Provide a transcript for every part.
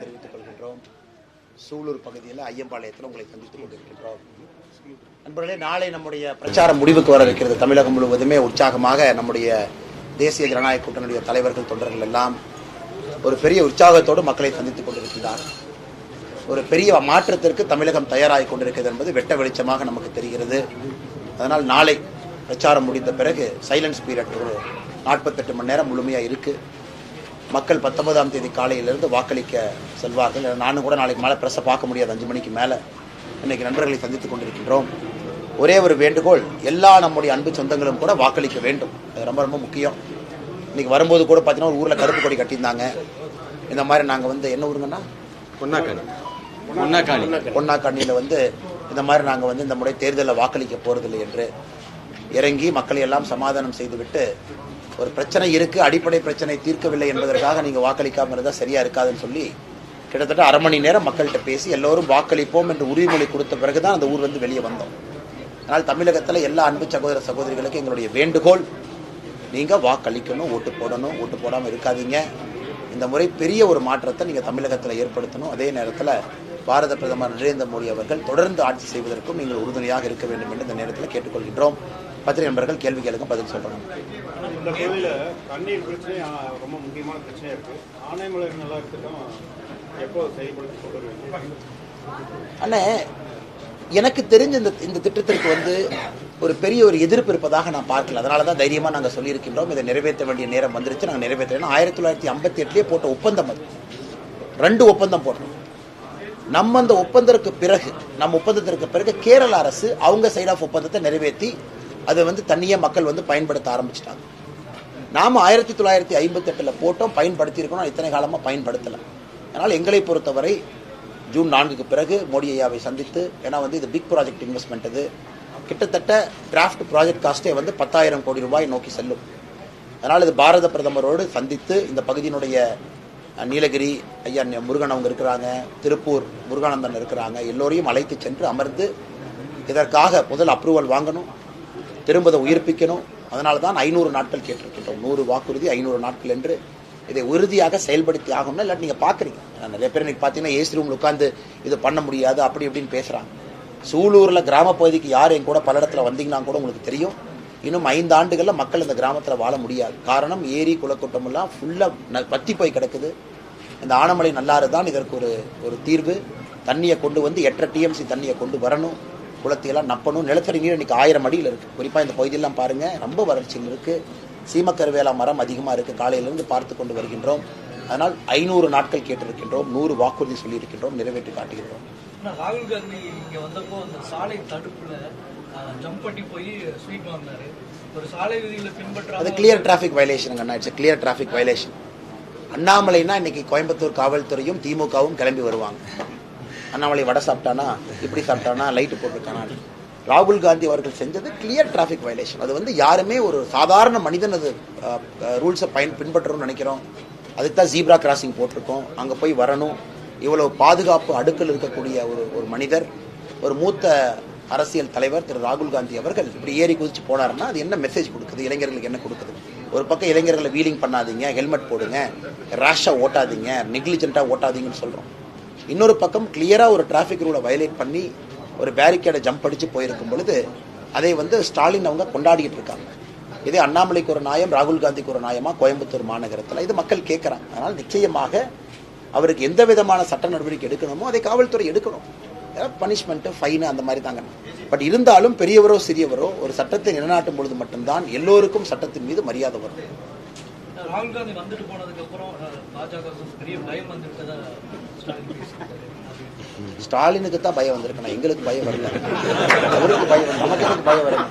தெரிவித்துக் கொள்கின்றோம். சூலூர் பகுதியில் ஐயம்பாளையத்தில் உங்களை சந்தித்துக் கொண்டிருக்கின்றோம். நண்பர்களே, நாளை நம்முடைய பிரச்சாரம் முடிவுக்கு வர இருக்கிறது. தமிழகம் முழுவதுமே உற்சாகமாக நம்முடைய தேசிய ஜனநாயக கூட்டணியுடைய தலைவர்கள், தொண்டர்கள் எல்லாம் ஒரு பெரிய உற்சாகத்தோடு மக்களை சந்தித்துக் கொண்டிருக்கிறார். ஒரு பெரிய மாற்றத்திற்கு தமிழகம் தயாராகி கொண்டிருக்கிறது என்பது வெட்ட வெளிச்சமாக நமக்கு தெரிகிறது. அதனால் நாளை பிரச்சாரம் முடிந்த பிறகு சைலன்ஸ் பீரியட் ஒரு 48 மணி நேரம் முழுமையாக இருக்கு. மக்கள் 19ஆம் தேதி காலையிலிருந்து வாக்களிக்க செல்வார்கள். நானும் கூட நாளைக்கு மேலே பிரஸ்ஸை பார்க்க முடியாது, 5 மணிக்கு மேலே. இன்னைக்கு நண்பர்களை சந்தித்துக் கொண்டிருக்கின்றோம். ஒரே ஒரு வேண்டுகோள், எல்லா நம்முடைய அன்பு சொந்தங்களும் கூட வாக்களிக்க வேண்டும். அது ரொம்ப ரொம்ப முக்கியம். இன்னைக்கு வரும்போது கூட பார்த்தீங்கன்னா ஒரு ஊரில் கருப்பு கொடி கட்டியிருந்தாங்க. இந்த மாதிரி நாங்கள் என்ன ஊருங்கன்னா பொன்னாக்காணியில் இந்த மாதிரி நாங்கள் இந்த முறை தேர்தலில் வாக்களிக்க போறதில்லை என்று இறங்கி மக்களை எல்லாம் சமாதானம் செய்துவிட்டு, ஒரு பிரச்சனை இருக்கு, அடிப்படை பிரச்சனை தீர்க்கவில்லை என்பதற்காக நீங்க வாக்களிக்காம இருந்தா சரியா இருக்காதுன்னு சொல்லி கிட்டத்தட்ட அரை மணி நேரம் மக்கள்கிட்ட பேசி எல்லோரும் வாக்களிப்போம் என்று உறுதிமொழி கொடுத்த பிறகுதான் அந்த ஊர் வெளியே வந்தோம். அதனால் தமிழகத்தில் எல்லா அன்பு சகோதர சகோதரிகளுக்கு எங்களுடைய வேண்டுகோள், நீங்க வாக்களிக்கணும், ஓட்டு போடணும், ஓட்டு போடாமல் இருக்காதீங்க. இந்த முறை பெரிய ஒரு மாற்றத்தை நீங்க தமிழகத்தில் ஏற்படுத்தணும். அதே நேரத்தில் பாரத பிரதமர் நரேந்திர மோடி அவர்கள் தொடர்ந்து ஆட்சி செய்வதற்கும் நீங்கள் உறுதுணையாக இருக்க வேண்டும் என்று இந்த நேரத்தில் கேட்டுக்கொள்கின்றோம். பத்திரிகை நண்பர்கள் கேள்விகளுக்கும் பதில் சொல்றோம். இந்த கோவில தண்ணீர் பிரச்சனை ரொம்ப முக்கியமான பிரச்சனையா இருக்கு. ஆனைமலை நல்லா இருக்கட்டும், எப்போ செயல்படுத்தி கொண்டு அண்ணே, எனக்கு தெரிஞ்ச இந்த திட்டத்திற்கு ஒரு பெரிய ஒரு எதிர்ப்பு இருப்பதாக நான் பார்க்கல. அதனால தான் தைரியமாக நாங்கள் சொல்லியிருக்கின்றோம், இதை நிறைவேற்ற வேண்டிய நேரம் வந்துருச்சு, நாங்கள் நிறைவேற்றோம். 1958 போட்ட ஒப்பந்தம் அது. 2 ஒப்பந்தம் போட்டோம். நம்ம அந்த ஒப்பந்தத்திற்கு பிறகு கேரள அரசு அவங்க சைட் ஆஃப் ஒப்பந்தத்தை நிறைவேற்றி அதை தண்ணியை மக்கள் பயன்படுத்த ஆரம்பிச்சிட்டாங்க. நாம 1958 போட்டோம், பயன்படுத்தி இருக்கணும். இத்தனை காலமாக பயன்படுத்தலை. அதனால் எங்களை பொறுத்தவரை ஜூன் 4க்கு பிறகு மோடி ஐயாவை சந்தித்து, ஏன்னா இது பிக் ப்ராஜெக்ட் இன்வெஸ்ட்மெண்ட், இது கிட்டத்தட்ட டிராஃப்ட் ப்ராஜெக்ட் காஸ்டே 10,000 கோடி ரூபாய் நோக்கி செல்லும். அதனால் இது பாரத பிரதமரோடு சந்தித்து இந்த பகுதியினுடைய நீலகிரி ஐயா முருகன் அவங்க இருக்கிறாங்க, திருப்பூர் முருகானந்தன் இருக்கிறாங்க, எல்லோரையும் அழைத்து சென்று அமர்ந்து இதற்காக முதல் அப்ரூவல் வாங்கணும், திரும்ப உயிர்ப்பிக்கணும். அதனால தான் 500 நாட்கள் கேட்டிருக்கின்றோம். 100 வாக்குறுதி 500 நாட்கள் என்று இதை உறுதியாக செயல்படுத்தி ஆகணும்னா. இல்லாட்டி நீங்கள் பார்க்குறீங்க, நிறைய பேர் இன்னைக்கு பார்த்தீங்கன்னா ஏசி ரூமில் உட்காந்து இது பண்ண முடியாது அப்படி இப்படின்னு பேசுகிறாங்க. சூலூரில் கிராம பகுதிக்கு யார் என் கூட பல இடத்துல வந்தீங்கன்னா கூட உங்களுக்கு தெரியும், இன்னும் 5 ஆண்டுகளில் மக்கள் இந்த கிராமத்தில் வாழ முடியாது. காரணம், ஏரி குளக்கூட்டம் எல்லாம் ஃபுல்லாக வத்தி போய் கிடக்குது. இந்த ஆனமலை நல்லாறு தான் இதற்கு ஒரு தீர்வு. தண்ணியை கொண்டு 8 TMC தண்ணியை கொண்டு வரணும், குளத்தையெல்லாம் நப்பணும். நிலத்தடி நீர் இன்னைக்கு 1000 அடியில் இருக்குது. குறிப்பாக இந்த பகுதியெல்லாம் பாருங்கள், ரொம்ப வறட்சியில் இருக்குது. சீமக்கருவேலா மரம் அதிகமாக இருக்குது. காலையிலிருந்து பார்த்து கொண்டு வருகின்றோம். அதனால் 500 நாட்கள் கேட்டிருக்கின்றோம், 100 வாக்குறுதி சொல்லியிருக்கின்றோம், நிறைவேற்றி காட்டுகின்றோம். ராகுல் காந்தி இங்க வந்தப்போ அந்த சாலை தடுப்புல ஜம்ப் பண்ணி போய் ஸ்வீட் வாங்கினாரு. ஒரு சாலை விதிகளை பின்பற்ற அது clear traffic violation. It's clear traffic violation. அண்ணாமலைனா இன்னைக்கு கோயம்புத்தூர் காவல்துறையும் திமுகவும் கிளம்பி வருவாங்க. அண்ணாமலை வடை சாப்பிட்டானா, இப்படி சாப்பிட்டானா, லைட்டு போட்டிருக்கானா. ராகுல் காந்தி அவர்கள் செஞ்சது கிளியர் டிராஃபிக் வயலேஷன். அது யாருமே ஒரு சாதாரண மனிதன் அது ரூல்ஸை பின்பற்றணும்னு நினைக்கிறோம். அதுக்கு தான் ஜீப்ரா கிராசிங் போட்டிருக்கோம். அங்கே போய் வரணும். இவ்வளவு பாதுகாப்பு அடுக்கில் இருக்கக்கூடிய ஒரு மனிதர், ஒரு மூத்த அரசியல் தலைவர் திரு ராகுல் காந்தி அவர்கள் இப்படி ஏறி குதிச்சு போனாருன்னா அது என்ன மெசேஜ் கொடுக்குது, இளைஞர்களுக்கு என்ன கொடுக்குது? ஒரு பக்கம் இளைஞர்களை வீலிங் பண்ணாதீங்க, ஹெல்மெட் போடுங்க, ரேஷாக ஓட்டாதீங்க, நெக்லிஜென்ட்டாக ஓட்டாதீங்கன்னு சொல்கிறோம். இன்னொரு பக்கம் கிளியராக ஒரு டிராஃபிக் ரூலை வயலேட் பண்ணி ஒரு பேரிகேடை ஜம்ப் அடித்து போயிருக்கும் பொழுது அதை ஸ்டாலின் அவங்க கொண்டாடிட்டு இருக்காங்க. இதே அண்ணாமலைக்கு ஒரு நியாயம், ராகுல் காந்திக்கு ஒரு நியாயமா கோயம்புத்தூர் மாநகரத்தில் இது மக்கள் கேட்குறாங்க. அதனால் நிச்சயமாக அவருக்கு எந்த விதமான சட்ட நடவடிக்கை எடுக்கணுமோ அதை காவல்துறை எடுக்கணும். பனிஷ்மெண்ட்டு, ஃபைனு அந்த மாதிரி தாங்க. பட் இருந்தாலும் பெரியவரோ சிறியவரோ ஒரு சட்டத்தை நிலைநாட்டும் பொழுது மட்டும்தான் எல்லோருக்கும் சட்டத்தின் மீது மரியாதை வரும். ராகுல் காந்தி வந்துட்டு போனதுக்கு அப்புறம் பாஜக பெரிய பயம் வந்துட்டதா ஸ்டாலினுக்கு தான் பயம் வந்திருக்கணும், எங்களுக்கு பயம் வரல. அவருக்கு பயம், நமக்கு எனக்கு பயம் வரல.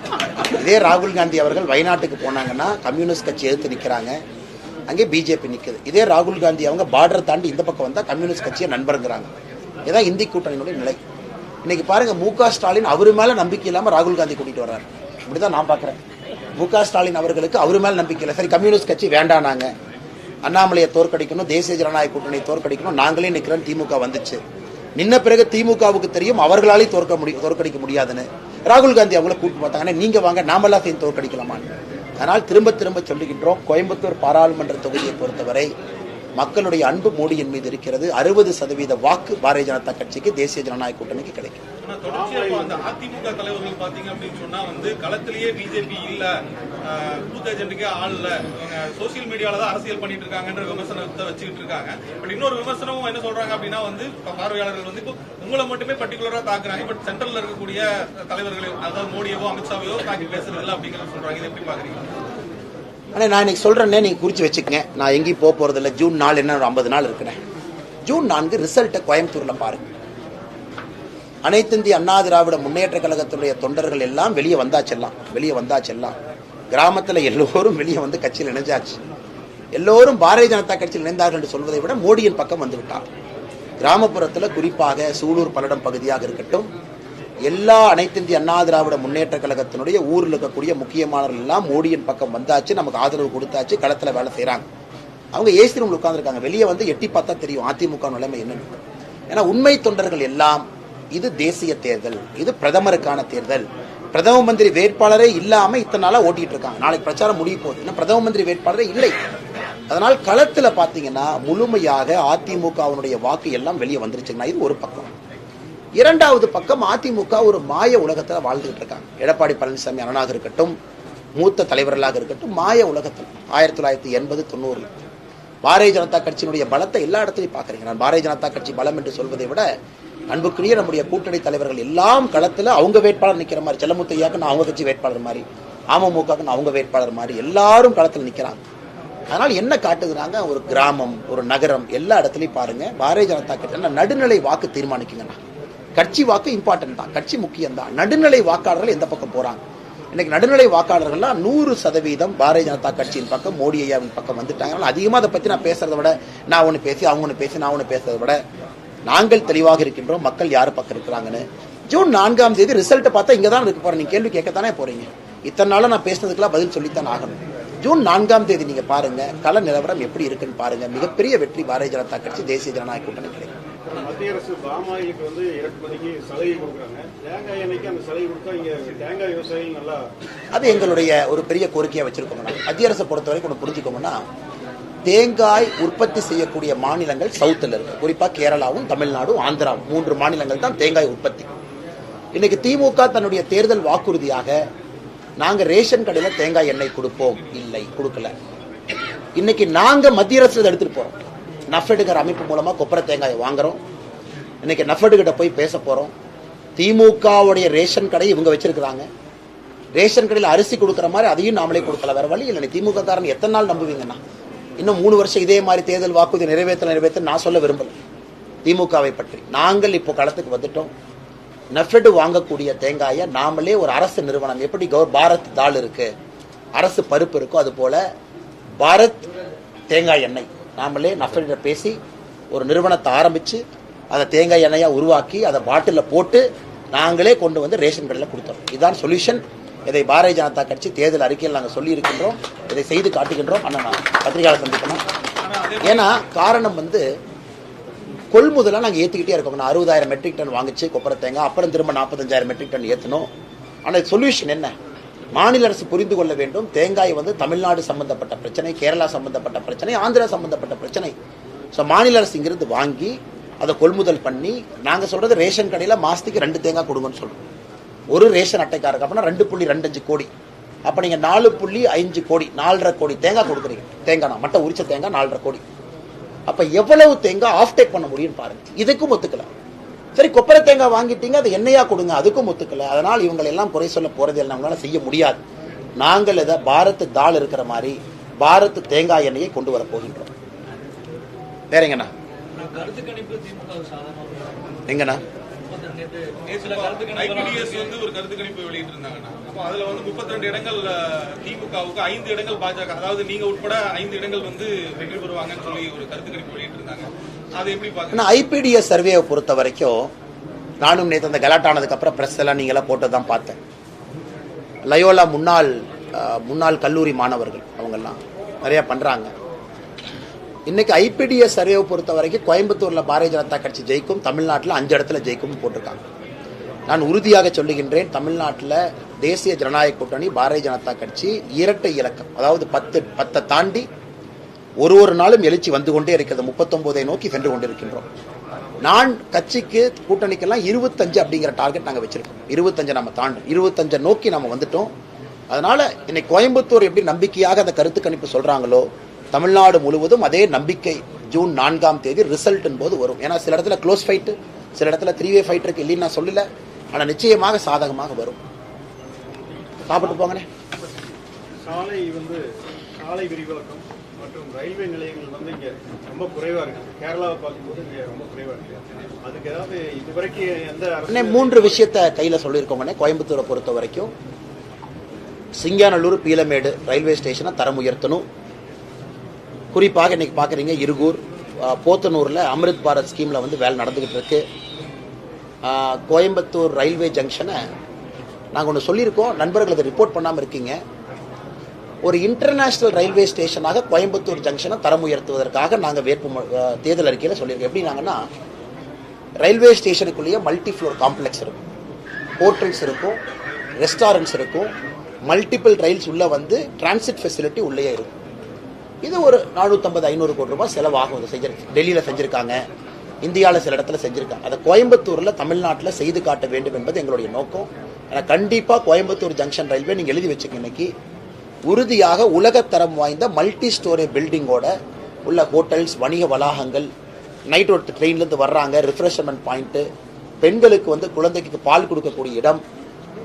இதே ராகுல் காந்தி அவர்கள் வயநாட்டுக்கு போனாங்கன்னா கம்யூனிஸ்ட் கட்சி எதிர்த்து நிற்கிறாங்க, அங்கே பிஜேபி நிற்குது. இதே ராகுல் காந்தி அவங்க பார்டரை தாண்டி இந்த பக்கம் வந்தால் கம்யூனிஸ்ட் கட்சியை நண்பருங்கிறாங்க. இதான் இந்தி கூட்டணியினுடைய நிலை. இன்னைக்கு பாருங்க, மு.க. ஸ்டாலின் அவரு மேல நம்பிக்கை இல்லாம ராகுல் காந்தி கூட்டிட்டு வர்றாரு. இப்படிதான் நான் பாக்குறேன். மு.க. ஸ்டாலின் அவர்களுக்கு அவரு மேல நம்பிக்கை இல்லை. சரி, கம்யூனிஸ்ட் கட்சி வேண்டானாங்க, அண்ணாமலையை தோற்கடிக்கணும், தேசிய ஜனநாயக கூட்டணியை தோற்கடிக்கணும், நாங்களே நிற்கிறோம். திமுக வந்துச்சு. நின்ன பிறகு திமுகவுக்கு தெரியும் அவர்களாலே தோற்கடிக்க முடியாதுன்னு. ராகுல் காந்தி அவங்கள கூட்டு பார்த்தாங்கன்னா, நீங்க வாங்க, நாமெல்லாம் சேர்ந்து தோற்கடிக்கலாமான்னு. அதனால் திரும்ப திரும்ப சொல்லுகின்றோம், கோயம்புத்தூர் பாராளுமன்ற தொகுதியை பொறுத்தவரை மக்களுடைய அன்பு மோடியின் மீது இருக்கிறது. 60% வாக்கு பாரதிய ஜனதா கட்சிக்கு, தேசிய ஜனநாயக கூட்டணிக்கு கிடைக்கும். அதிமுக தலைவர்கள் பாத்தீங்க அப்படின்னு சொன்னா களத்திலேயே பிஜேபி இல்ல, பூத் ஏஜென்ட்டுக்கே ஆள் இல்ல, சோசியல் மீடியால தான் அரசியல் பண்ணிட்டு இருக்காங்கன்ற விமர்சனத்தை வச்சுக்கிட்டு இருக்காங்க. பட் இன்னொரு விமர்சனம் என்ன சொல்றாங்க அப்படின்னா பார்வையாளர்கள் இப்போ உங்களை மட்டுமே பர்டிகுலரா தாக்குறாங்க, பட் சென்ட்ரல்ல இருக்கக்கூடிய தலைவர்களையோ, அதாவது மோடியவோ அமித்ஷாவையோ தாக்கி பேசுறது இல்லை அப்படிங்கிறத சொல்றாங்க. இதை எப்படி பாக்குறீங்க? ஆனால் நான் இன்னைக்கு சொல்கிறேன்னே நீங்கள் குறித்து வச்சுக்கங்க. நான் எங்கேயும் போக போகிறதில்ல. ஜூன் 4 என்ன ஒரு 50 நாள் இருக்கிறேன். ஜூன் 4 ரிசல்ட்டை கோயம்புத்தூரில் பாருங்க. அனைத்து இந்திய அண்ணா திராவிட முன்னேற்ற கழகத்துடைய தொண்டர்கள் எல்லாம் வெளியே வந்தாச்செல்லாம் கிராமத்தில் எல்லோரும் வெளியே வந்து கட்சியில் இணைஞ்சாச்சு. எல்லோரும் பாரதிய ஜனதா கட்சியில் இணைந்தார்கள் என்று சொல்வதை விட மோடியின் பக்கம் வந்து விட்டார். கிராமப்புறத்தில் குறிப்பாக சூலூர் பல்லடம் பகுதியாக இருக்கட்டும், எல்லா அனைத்து இந்திய அண்ணா திராவிட முன்னேற்ற கழகத்தினுடைய ஊரில் இருக்கக்கூடிய முக்கியமானவர்கள் எல்லாம் மோடியின் பக்கம் வந்தாச்சு, நமக்கு ஆதரவு கொடுத்தாச்சு, களத்தில் வேலை செய்கிறாங்க. அவங்க ஏசி ரூமில் உட்கார்ந்துருக்காங்க. வெளியே வந்து எட்டி பார்த்தா தெரியும் அதிமுக நிலைமை என்னன்னு. ஏன்னா உண்மை தொண்டர்கள் எல்லாம் இது தேசிய தேர்தல், இது பிரதமருக்கான தேர்தல், பிரதம மந்திரி வேட்பாளரே இல்லாம இத்தனை நாளா ஓட்டிட்டு இருக்காங்க. நாளைக்கு பிரச்சாரம் முடிய போகுது, இன்னும் பிரதம மந்திரி வேட்பாளரே இல்லை. அதனால் களத்தில் பார்த்தீங்கன்னா முழுமையாக அதிமுகவினுடைய வாக்கு எல்லாம் வெளியே வந்துருச்சுங்கன்னா இது ஒரு பக்கம். இரண்டாவது பக்கம் அதிமுக ஒரு மாய உலகத்தில் வாழ்ந்துகிட்டு இருக்காங்க. எடப்பாடி பழனிசாமி அண்ணனாக இருக்கட்டும், மூத்த தலைவர்களாக இருக்கட்டும், மாய உலகத்தில் 1980-90 பாரதிய ஜனதா கட்சியினுடைய பலத்தை எல்லா இடத்துலையும் பார்க்குறீங்க. நான் பாரதிய ஜனதா கட்சி பலம் என்று சொல்வதை விட அன்புக்குரிய நம்முடைய கூட்டணி தலைவர்கள் எல்லாம் களத்தில் அவங்க வேட்பாளர் நிற்கிற மாதிரி, செல்லமுத்தையாக்கு நான் அவங்க கட்சி வேட்பாளர் மாதிரி, அமமுகவுக்கு நான் அவங்க வேட்பாளர் மாதிரி எல்லாரும் களத்தில் நிற்கிறாங்க. அதனால் என்ன காட்டுகிறாங்க, ஒரு கிராமம், ஒரு நகரம், எல்லா இடத்துலையும் பாருங்க பாரதிய ஜனதா கட்சி நடுநிலை வாக்கு தீர்மானிக்குங்கண்ணா. கட்சி வாக்கு இம்பார்ட்டன்ட் தான், கட்சி முக்கியம் தான். நடுநிலை வாக்காளர்கள் எந்த பக்கம் போறாங்க? இன்னைக்கு நடுநிலை வாக்காளர்கள்லாம் 100% பாரதிய ஜனதா கட்சியின் பக்கம், மோடி ஐயாவின் பக்கம் வந்துட்டாங்க. அதிகமாக அதை பற்றி நான் பேசுறதை விட, நான் ஒன்று பேசி அவங்க ஒன்று பேசி நான் ஒன்று பேசுறதை விட நாங்கள் தெளிவாக இருக்கின்றோம் மக்கள் யார் பக்கம் இருக்கிறாங்கன்னு. ஜூன் 4 ரிசல்ட்டை பார்த்தா இங்கே தான் இருக்க போறேன். நீங்க கேள்வி கேட்கத்தானே போறீங்க. இத்தனை நாளும் நான் பேசுனதுக்கெல்லாம் பதில் சொல்லித்தான் ஆகணும். ஜூன் 4 நீங்க பாருங்க கள நிலவரம் எப்படி இருக்குன்னு பாருங்க. மிகப்பெரிய வெற்றி பாரதிய ஜனதா கட்சி, தேசிய ஜனநாயக கூட்டணி கிடைக்கும். மத்திய அரசு பாமாயிலுக்கு வந்து இறக்குமதிக்கு சலுகை கொடுக்குறாங்க. தேங்காய் எண்ணெய்க்கு அந்த சலுகை கொடுத்தா இங்க தேங்காய் விவசாயிகள் நல்லா, அது எங்களுடைய ஒரு பெரிய கோரிக்கையா வச்சிருக்கோம்னா, மத்திய அரசை பொறுத்த வரைக்கும் ஒன்று புரிஞ்சுக்கோம்னா, தேங்காய் உற்பத்தி செய்யக்கூடிய மாநிலங்கள் சவுத்தில் இருக்கு. குறிப்பா கேரளாவும், தமிழ்நாடும், ஆந்திராவும் 3 மாநிலங்கள் தான் தேங்காய் உற்பத்தி. இன்னைக்கு திமுக தன்னுடைய தேர்தல் வாக்குறுதியாக நாங்க ரேஷன் கடையில தேங்காய் எண்ணெய் கொடுப்போம், இல்லை கொடுக்கல. இன்னைக்கு நாங்க மத்திய அரசு எடுத்துட்டு போறோம். நஃபெடுங்கிற அமைப்பு மூலமா கொப்பரை தேங்காயை வாங்குறோம். இன்னைக்கு நஃபெடு கிட்ட போய் பேச போறோம். திமுகவுடைய ரேஷன் கடை இவங்க வச்சிருக்கிறாங்க. ரேஷன் கடையில் அரிசி கொடுக்குற மாதிரி அதையும் நாமளே கொடுக்கல, வேற வழி இல்லை. திமுக காரன் எத்தனை நாள் நம்புவீங்கன்னா? இன்னும் 3 வருஷம் இதே மாதிரி தேர்தல் வாக்குறுதி நிறைவேற்ற நான் சொல்ல விரும்பல. திமுகவை பற்றி நாங்கள் இப்போ களத்துக்கு வந்துட்டோம். நஃபெடு வாங்கக்கூடிய தேங்காயை நாமளே ஒரு அரசு நிறுவனம், எப்படி பாரத் தால் இருக்கு, அரசு பருப்பு இருக்கோ, அது போல பாரத் தேங்காய் எண்ணெய் நாமளே நஃபெட பேசி ஒரு நிறுவனத்தை ஆரம்பிச்சு அதை தேங்காய் எண்ணெயா உருவாக்கி அதை பாட்டில் போட்டு நாங்களே கொண்டு வந்து ரேஷன் கடையில் கொடுத்தோம். இதுதான் சொல்யூஷன். இதை பாரதிய ஜனதா கட்சி தேர்தல் அறிக்கையில் நாங்கள் சொல்லி இருக்கின்றோம், இதை செய்து காட்டுகின்றோம். அண்ணா பத்திரிகையாளர் சந்திக்கணும். ஏன்னா காரணம் வந்து கொள்முதலாக நாங்கள் ஏற்றிக்கிட்டே இருக்கோம். நான் 60,000 மெட்ரிக் டன் வாங்கிச்சு கொப்பரை தேங்காய், அப்புறம் திரும்ப 45,000 மெட்ரிக் டன் ஏற்றணும். ஆனால் சொல்யூஷன் என்ன? மாநில அரசு புரிந்து கொள்ள வேண்டும். தேங்காய் வந்து தமிழ்நாடு சம்பந்தப்பட்ட பிரச்சனை, கேரளா சம்பந்தப்பட்ட பிரச்சனை, ஆந்திரா சம்பந்தப்பட்ட பிரச்சனை. ஸோ மாநில அரசு இங்கிருந்து வாங்கி அதை கொள்முதல் பண்ணி, நாங்கள் சொல்றது ரேஷன் கடையில் மாசத்துக்கு 2 தேங்காய் கொடுங்கன்னு சொல்றோம். ஒரு ரேஷன் அட்டைக்காரருக்கு அப்படின்னா 2.25 கோடி. அப்போ நீங்கள் 4.5 கோடி, 4.5 கோடி தேங்காய் கொடுக்குறீங்க. தேங்காய் மட்டை உரிச்ச தேங்காய் 4.5 கோடி. அப்ப எவ்வளவு தேங்காய் ஆஃப் டேக் பண்ண முடியும் பாருங்க. இதுக்கும் ஒத்துக்கல. சரி, கொப்பரை தேங்காய் வாங்கிட்டீங்க, அது எண்ணெயா கொடுங்க, அதுக்கும் ஒத்துக்கல. அதனால் இவங்க எல்லாம் குறை சொல்ல போறது இல்லை, நம்மளால செய்ய முடியாது. நாங்கள் இதை பாரத் தால் இருக்கிற மாதிரி பாரத் தேங்காய் எண்ணெயை கொண்டு வர போகின்றோம். வேற எங்கண்ணா? கருத்து கணிப்பு திமுக எங்கண்ணா? ஐபிடிஎஸ் வந்து ஒரு கருத்து கணிப்பு வெளியிட்டு இருந்தாங்கன்னா, அப்போ அதுல வந்து 32 இடங்கள் திமுகவுக்கு, 5 இடங்கள் பாஜக, அதாவது நீங்க உட்பட 5 இடங்கள் வந்து வெற்றி பெறுவாங்கன்னு சொல்லி ஒரு கருத்து கணிப்பு வெளியிட்டு இருந்தாங்க. அது எப்படி பாக்குறீங்க? ஐபிடிஎஸ் சர்வேயை பொறுத்த வரைக்கும் நானும் நேற்று அந்த கலாட்டானதுக்கு அப்புறம் பிரஸ் எல்லாம் நீங்க எல்லாம் போட்டதான் பார்த்தேன். லயோலா முன்னாள் கல்லூரி மாணவர்கள் அவங்கெல்லாம் நிறைய பண்றாங்க. இன்னைக்கு ஐபிடிஎஸ் சர்வேவை பொறுத்த வரைக்கும் கோயம்புத்தூர்ல பாரதிய ஜனதா கட்சி ஜெயிக்கும், தமிழ்நாட்டில் 5 இடத்துல ஜெயிக்கும் போட்டிருக்காங்க. நான் உறுதியாக சொல்லுகின்றேன், தமிழ்நாட்டில் தேசிய ஜனநாயக கூட்டணி பாரதிய ஜனதா கட்சி இரட்டை இலக்கம், அதாவது 10 தாண்டி ஒரு நாளும் எழுச்சி வந்து கொண்டே இருக்கிறது. 39 நோக்கி சென்று கொண்டிருக்கின்றோம். நான் கட்சிக்கு கூட்டணிக்கெல்லாம் 25 அப்படிங்கிற டார்கெட் நாங்கள் வச்சிருக்கோம். 25 நம்ம தாண்டும், 25 நோக்கி நம்ம வந்துட்டோம். அதனால இன்னைக்கு கோயம்புத்தூர் எப்படி நம்பிக்கையாக அந்த கருத்து கணிப்பு சொல்றாங்களோ, தமிழ்நாடு முழுவதும் அதே நம்பிக்கை ஜூன் 4ஆம் தேதி ரிசல்ட் போது வரும். ஏன்னா சில இடத்துல க்ளோஸ் ஃபைட்டு, சில இடத்துல 3-way ஃபைட் இருக்கு, இல்லைன்னு நான் சொல்லல. ஆனால் நிச்சயமாக சாதகமாக வரும். சாப்பிட்டு போங்கண்ணே. சாலை விரிவாக்கம் மற்றும் ரயில்வே நிலையங்கள் வந்து இங்க ரொம்ப குறைவா இருக்கு. கேரளாவை பார்க்கும்போது இங்க ரொம்ப குறைவா இருக்கு. அதுக்கு ஏதாவது இதுவரைக்கும் எந்த 3 விஷயத்தை கையில சொல்லியிருக்கோங்கண்ணே. கோயம்புத்தூரை பொறுத்த வரைக்கும் சிங்காநல்லூர், பீலமேடு ரயில்வே ஸ்டேஷனை தரம் உயர்த்தணும். குறிப்பாக இன்னைக்கு பார்க்குறீங்க இருகூர், போத்தனூரில் அமிர்த் பாரத் ஸ்கீமில் வந்து வேலை நடந்துகிட்டு இருக்கு. கோயம்புத்தூர் ரயில்வே ஜங்ஷனை நாங்கள் ஒன்று சொல்லியிருக்கோம், நண்பர்கள் அதை ரிப்போர்ட் பண்ணாமல் இருக்கீங்க. ஒரு இன்டர்நேஷனல் ரயில்வே ஸ்டேஷனாக கோயம்புத்தூர் ஜங்ஷனை தரம் உயர்த்துவதற்காக நாங்கள் தேர்தல் அறிக்கையில் சொல்லியிருக்கோம். எப்படி நாங்கன்னா, ரயில்வே ஸ்டேஷனுக்குள்ளேயே மல்டி ஃப்ளோர் காம்ப்ளெக்ஸ் இருக்கும், ஹோட்டல்ஸ் இருக்கும், ரெஸ்டாரண்ட்ஸ் இருக்கும், மல்டிபிள் ரயில்ஸ் உள்ள வந்து டிரான்சிட் ஃபெசிலிட்டி உள்ளே இருக்கும். இது ஒரு 450-500 கோடி ரூபாய் செலவாகும். டெல்லியில் செஞ்சிருக்காங்க, இந்தியாவில் சில இடத்துல செஞ்சிருக்காங்க. அதை கோயம்புத்தூரில் தமிழ்நாட்டில் செய்து காட்ட வேண்டும் என்பது எங்களுடைய நோக்கம். ஆனால் கண்டிப்பாக கோயம்புத்தூர் ஜங்ஷன் ரயில்வே நீங்கள் எழுதி வச்சுக்க, இன்னைக்கு உறுதியாக உலகத்தரம் வாய்ந்த மல்டி ஸ்டோரி பில்டிங்கோட உள்ள ஹோட்டல்ஸ், வணிக வளாகங்கள், நைட் ஒரு ட்ரெயின்லேருந்து வர்றாங்க, ரிஃப்ரெஷ்மெண்ட் பாயிண்ட்டு, பெண்களுக்கு வந்து குழந்தைக்கு பால் கொடுக்கக்கூடிய இடம்,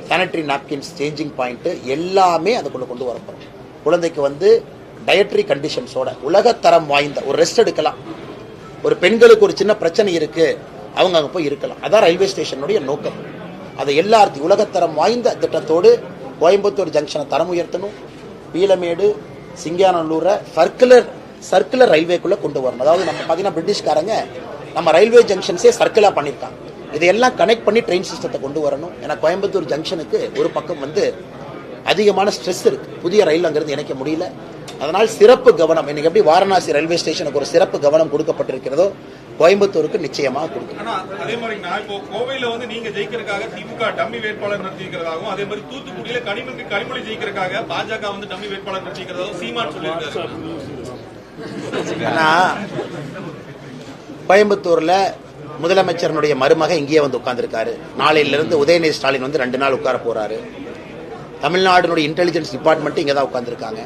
சானிட்டரி நாப்கின்ஸ், சேஞ்சிங் பாயிண்ட்டு எல்லாமே அதுக்குள்ள கொண்டு வரப்போம். குழந்தைக்கு வந்து டயட்ரி கண்டிஷன்ஸோட உலகத்தரம் வாய்ந்த ஒரு ரெஸ்ட் எடுக்கலாம். ஒரு பெண்களுக்கு ஒரு சின்ன பிரச்சனை இருக்கு, அவங்க அங்கே போய் இருக்கலாம். அதான் ரயில்வே ஸ்டேஷனுடைய நோக்கம். அதை எல்லாத்தையும் உலகத்தரம் வாய்ந்த திட்டத்தோடு கோயம்புத்தூர் ஜங்ஷனை தரம் உயர்த்தணும். பீலமேடு, சிங்காநல்லூரை சர்க்குலர் ரயில்வேக்குள்ள கொண்டு வரணும். அதாவது நம்ம பார்த்தீங்கன்னா பிரிட்டிஷ்காரங்க நம்ம ரயில்வே ஜங்ஷன்ஸே சர்க்கிளா பண்ணியிருக்காங்க. இதையெல்லாம் கனெக்ட் பண்ணி ட்ரெயின் சிஸ்டத்தை கொண்டு வரணும். ஏன்னா கோயம்புத்தூர் ஜங்ஷனுக்கு ஒரு பக்கம் வந்து அதிகமான ஸ்ட்ரெஸ் இருக்கு, புதிய ரயில் அங்கிருந்து இணைக்க முடியல. அதனால் சிறப்பு கவனம், இன்னைக்கு எப்படி வாரணாசி ரயில்வே ஸ்டேஷனுக்கு ஒரு சிறப்பு கவனம் கொடுக்கப்பட்டிருக்கிறதோ, கோயம்புத்தூருக்கு நிச்சயமாக கொடுக்கும். அதே மாதிரி நான் இப்போ கோவையில வந்து நீங்க ஜெயிக்கிறதுக்காக திமுக டம்மி வேட்பாளர் நடத்திக்கிறதாகவும், அதே மாதிரி தூத்துக்குடியில கனிமொழி ஜெயிக்கிறதுக்காக பாஜக வந்து டம்மி வேட்பாளர் நடத்திக்கிறதாகவும் சீமான் சொல்லியிருக்காரு. கோயம்புத்தூர்ல முதலமைச்சருடைய மருமக இங்கேயே வந்து உட்கார்ந்துருக்காரு. நாளையிலிருந்து உதயநிதி ஸ்டாலின் வந்து 2 நாள் உட்கார போறாரு. தமிழ்நாடுடைய இன்டெலிஜென்ஸ் டிபார்ட்மெண்ட் இங்கே தான் உட்காந்துருக்காங்க.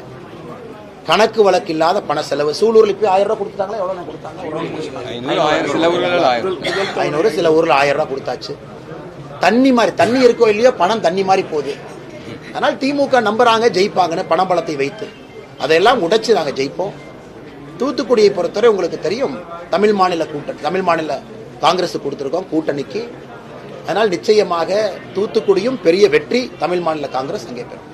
கணக்கு வழக்கு இல்லாத பண செலவு. சூலூர்ல போய் 1000 ரூபாய் கொடுத்தாங்களா? எவ்வளவு கொடுத்தாங்க? 500, சில ஊர்ல 1000 ரூபாய் கொடுத்தாச்சு. தண்ணி மாதிரி, தண்ணி இருக்கோ இல்லையோ பணம் தண்ணி மாதிரி போகுது. அதனால் திமுக நம்புறாங்க ஜெயிப்பாங்கன்னு பணம் பலத்தை வைத்து அதையெல்லாம் உடைச்சு நாங்கள் ஜெயிப்போம். தூத்துக்குடியை பொறுத்தவரை உங்களுக்கு தெரியும், தமிழ் மாநில காங்கிரஸ் கொடுத்திருக்கோம் கூட்டணிக்கு. அதனால் நிச்சயமாக தூத்துக்குடியும் பெரிய வெற்றி தமிழ் மாநில காங்கிரஸ் அங்கே பெறும்.